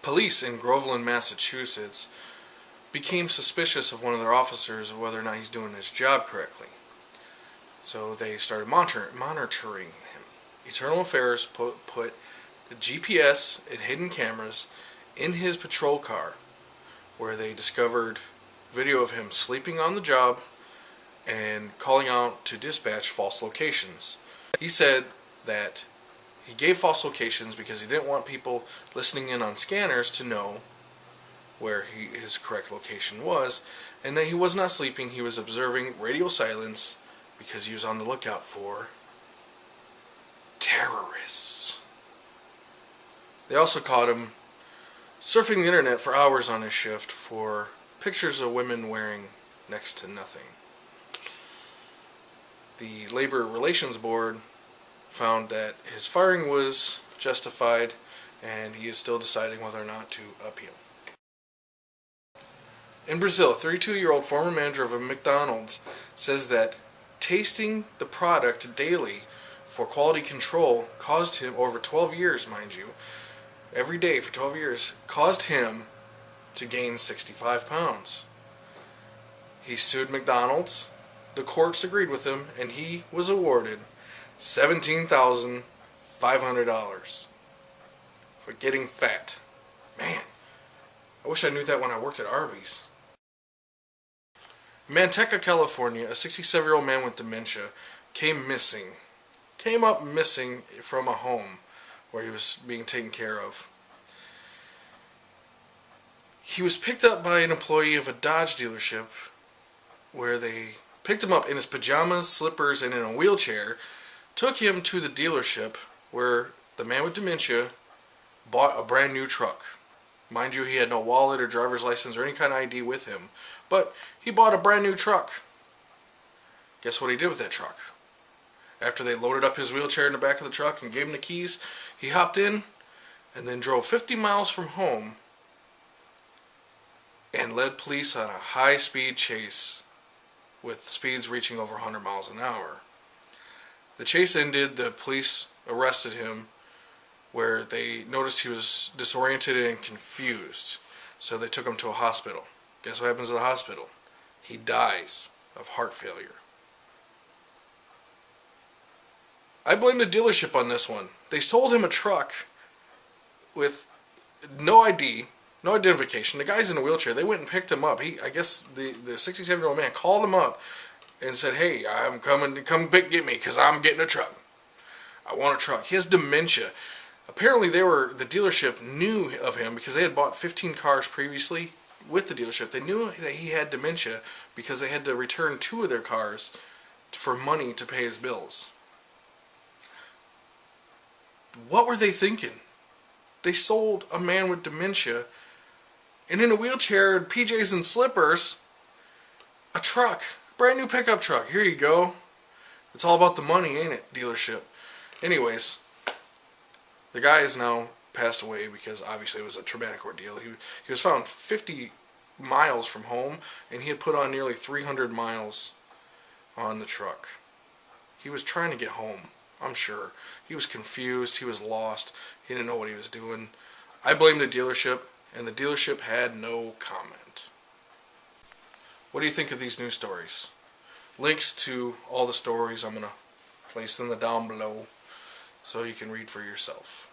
Police in Groveland, Massachusetts became suspicious of one of their officers of whether or not he's doing his job correctly. So they started monitoring him. Internal Affairs put GPS and hidden cameras in his patrol car, where they discovered video of him sleeping on the job and calling out to dispatch false locations. He said that he gave false locations because he didn't want people listening in on scanners to know where his correct location was, and that he was not sleeping. He was observing radio silence because he was on the lookout for terrorists. They also caught him surfing the internet for hours on his shift for pictures of women wearing next to nothing. The Labor Relations Board found that his firing was justified, and he is still deciding whether or not to appeal. In Brazil, a 32-year-old former manager of a McDonald's says that tasting the product daily for quality control caused him, over 12 years, mind you, every day for 12 years, caused him to gain 65 pounds. He sued McDonald's. The courts agreed with him, and he was awarded $17,500 for getting fat. Man, I wish I knew that when I worked at Arby's. In Manteca, California, a 67-year-old man with dementia came up missing from a home where he was being taken care of. He was picked up by an employee of a Dodge dealership, where they picked him up in his pajamas, slippers, and in a wheelchair, took him to the dealership where the man with dementia bought a brand new truck. Mind you, he had no wallet or driver's license or any kind of ID with him, but he bought a brand new truck. Guess what he did with that truck? After they loaded up his wheelchair in the back of the truck and gave him the keys, he hopped in and then drove 50 miles from home and led police on a high-speed chase with speeds reaching over 100 miles an hour. The chase ended, the police arrested him, where they noticed he was disoriented and confused. So they took him to a hospital. Guess what happens at the hospital? He dies of heart failure. I blame the dealership on this one. They sold him a truck with no ID, no identification. The guy's in a wheelchair. They went and picked him up. I guess the 67-year-old man called him up and said, "Hey, I'm coming to come get me because I'm getting a truck. I want a truck." He has dementia. Apparently the dealership knew of him because they had bought 15 cars previously with the dealership. They knew that he had dementia because they had to return 2 of their cars for money to pay his bills. What were they thinking? They sold a man with dementia and in a wheelchair, PJs and slippers, a truck, brand new pickup truck. Here you go. It's all about the money, ain't it, dealership? Anyways, the guy is now passed away because obviously it was a traumatic ordeal. He was found 50 miles from home, and he had put on nearly 300 miles on the truck. He was trying to get home, I'm sure. He was confused. He was lost. He didn't know what he was doing. I blame the dealership, and the dealership had no comment. What do you think of these news stories? Links to all the stories, I'm going to place them down below so you can read for yourself.